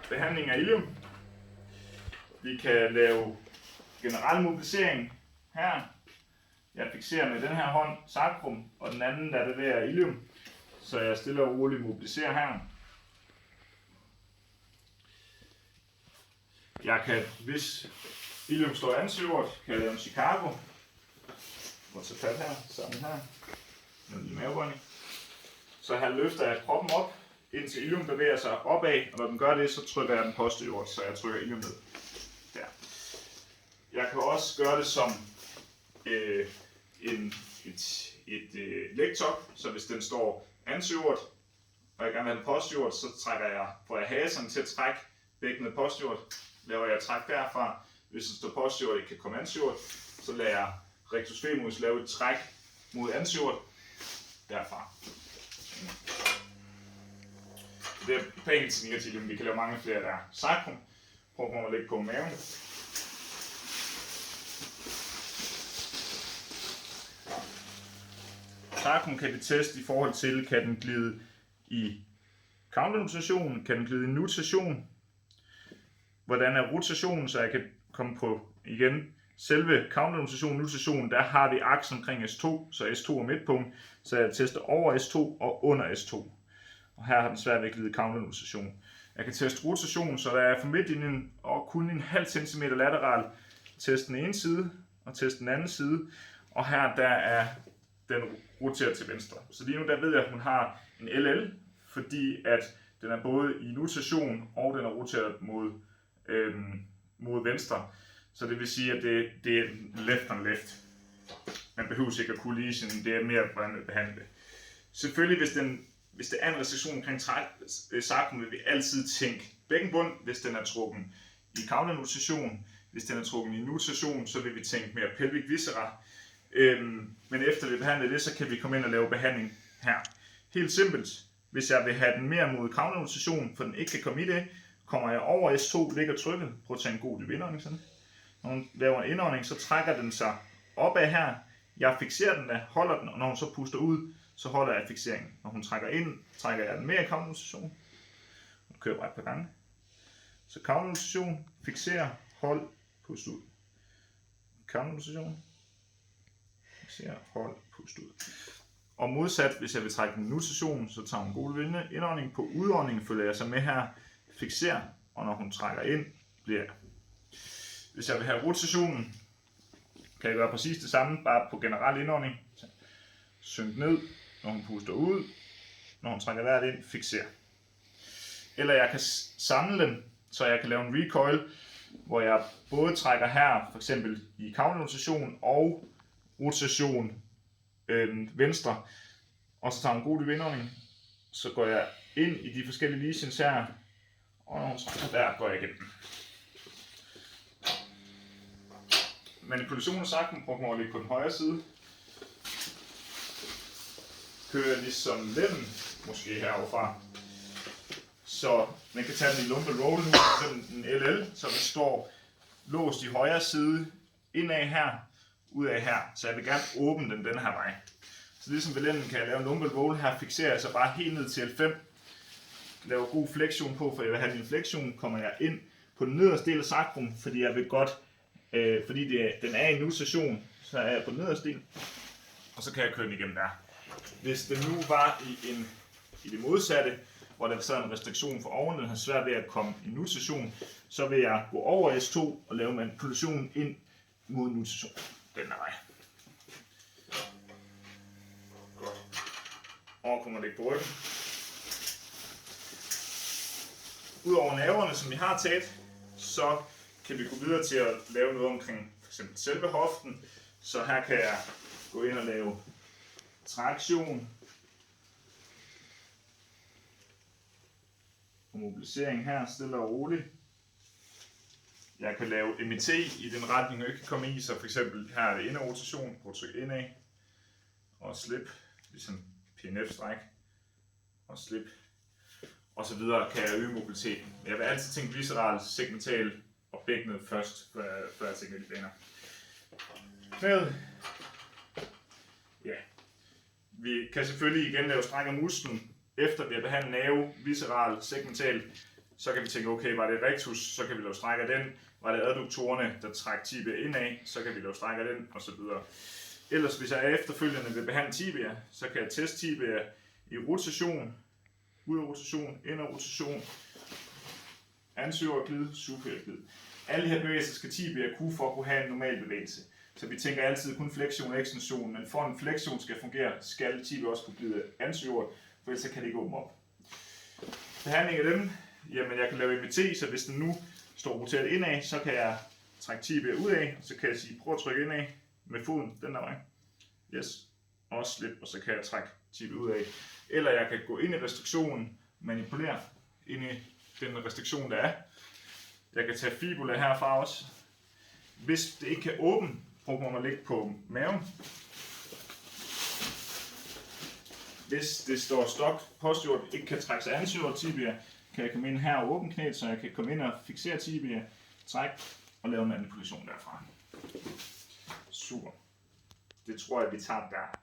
behandling af ilium. Vi kan lave generel mobilisering her. Jeg fikserer med den her hånd sacrum, og den anden der bevæger ilium. Så jeg stille og roligt mobiliserer her. Jeg kan, hvis ilium står ansøvret, kan jeg lave en Chicago. Jeg tage fat her, sammen her. Med i mavebånding. Så her løfter jeg kroppen op, indtil ilium bevæger sig opad, og når den gør det, så trykker jeg den posteriort, så jeg trykker ilium ned. Der. Jeg kan også gøre det som et lægtop, så hvis den står ansøvret, og jeg gerne vil have den posteriort, så får jeg haseren til at trække bækkenet posteriort, laver jeg træk derfra. Hvis den står posteriort, ikke kan komme ansøvret, så lader jeg rectus femoris lave et træk mod ansøvret derfra. Det er præhensinger til ilium. Vi kan lave mange flere der. Sacrum. Prøv at lægge på maven. Sacrum kan vi teste i forhold til, kan den glide i counternutation, kan den glide i nutation. Hvordan er rotationen, så jeg kan komme på igen. Selve counternutation, nutation, der har vi aksen omkring S2, så S2 er midtpunkt, så jeg tester over S2 og under S2. Og her har den svært ved at glide counternutation. Jeg kan teste rotation, så der er fra midtlinjen og kun en halv centimeter lateral. Teste den ene side og teste den anden side. Og her der er den roteret til venstre. Så lige nu der ved jeg, at hun har en LL, fordi at den er både i nutation og den er roteret mod venstre. Så det vil sige, at det er left on left. Man behøver ikke at kunne lesion, det er mere hvordan man behandler det. Selvfølgelig, hvis det er en restriktion omkring sacrum, vil vi altid tænke bækkenbund, hvis den er trukken i counternutation. Hvis den er trukken i nutation, så vil vi tænke mere pelvic viscera. Men efter vi behandler det, så kan vi komme ind og lave behandling her. Helt simpelt, hvis jeg vil have den mere mod counternutation, for den ikke kan komme i det, kommer jeg over S2, ligger trykket. Prøv at tage en god dyb indånding sådan. Når hun laver en indånding, så trækker den sig opad her. Jeg fikserer den, holder den, og når hun så puster ud, så holder jeg fikseringen. Når hun trækker ind, trækker jeg den mere i counternutation. Nu kører jeg bare et par gange. Så counternutation, fikser, hold, pust ud. Counternutation, fikser, hold, pust ud. Og modsat, hvis jeg vil trække en nutation, så tager hun god indånding. På udåndingen følger jeg så med her, fikser, og når hun trækker ind, bliver jeg. Hvis jeg vil have rotationen, kan jeg gøre præcis det samme, bare på generel indånding. Synk ned, når hun puster ud, når hun trækker vejret ind, fikser. Eller jeg kan samle dem, så jeg kan lave en recoil, hvor jeg både trækker her, for eksempel i counterrotation og rotation venstre, og så tager en god indånding, så går jeg ind i de forskellige lesions her, og når hun trækker der, går jeg igennem. Manipulation af sacrum prøver at ligge på den højre side. Kører ligesom lænden, måske heroverfra. Så man kan tage den i lumpal roll nu, en LL, så den står låst i højre side, indad her, ud af her. Så jeg vil gerne åbne den her vej. Så ligesom ved lænden kan jeg lave en lumpal roll her, fikserer jeg så bare helt ned til L5. Laver god flektion på, for jeg vil have din flektion, kommer jeg ind på den nederste del af sacrum, fordi jeg vil godt, fordi den er i nutation, så er jeg på den nederste del, og så kan jeg køre den igennem der. Hvis det nu var i det modsatte, hvor der sad en restriktion for oven, den har svært ved at komme i nutation, så vil jeg gå over S2 og lave manipulation ind mod nutation. Den er vej. Godt. Og kommer det på ryggen. Udover nerverne, som vi har taget, så kan vi gå videre til at lave noget omkring f.eks. selve hoften. Så her kan jeg gå ind og lave traktion og mobilisering her, stille og roligt. Jeg kan lave MET i den retning, jeg ikke kan komme i, så f.eks. her er det inderrotation, prøv at trykke indad og slip, ligesom PNF-stræk og slip. Og så videre kan jeg øge mobiliteten. Jeg vil altid tænke visceral, segmental og bækkenet først, før jeg tænker de baner. Knæet. Ja. Vi kan selvfølgelig igen lave stræk af musklen, efter vi har behandlet nerve, visceral, segmental. Så kan vi tænke, okay, var det rectus, så kan vi lave stræk af den. Var det adduktorerne, der trækker tibia indad, så kan vi lave stræk af den, og så videre. Ellers, hvis jeg er efterfølgende vil behandle tibia, så kan jeg teste tibia i rotation, ud af rotation, ind af rotation, anterior glid, superior glid. Alle de her bevægelser skal tibia kunne for at kunne have en normal bevægelse. Så vi tænker altid kun flektion og ekstension, men for en flektion skal fungere, skal tibia også kunne glide anterior, for ellers kan det ikke åbne op. Behandling af dem, jamen jeg kan lave MVT, så hvis den nu står roteret indad, så kan jeg trække tibia ud af, så kan jeg sige, prøv at trykke indad med foden, den der vej. Yes, og slip, og så kan jeg trække tibia ud af. Eller jeg kan gå ind i restriktionen, manipulere ind i den restriktion, der er. Jeg kan tage fibula herfra også. Hvis det ikke kan åbne, prøver man at ligge på maven. Hvis det står stok postjord, ikke kan trække sig anterior tibia, kan jeg komme ind her og åbne knæet, så jeg kan komme ind og fixere tibia, trække og lave en manipulation derfra. Super. Det tror jeg, vi tager der.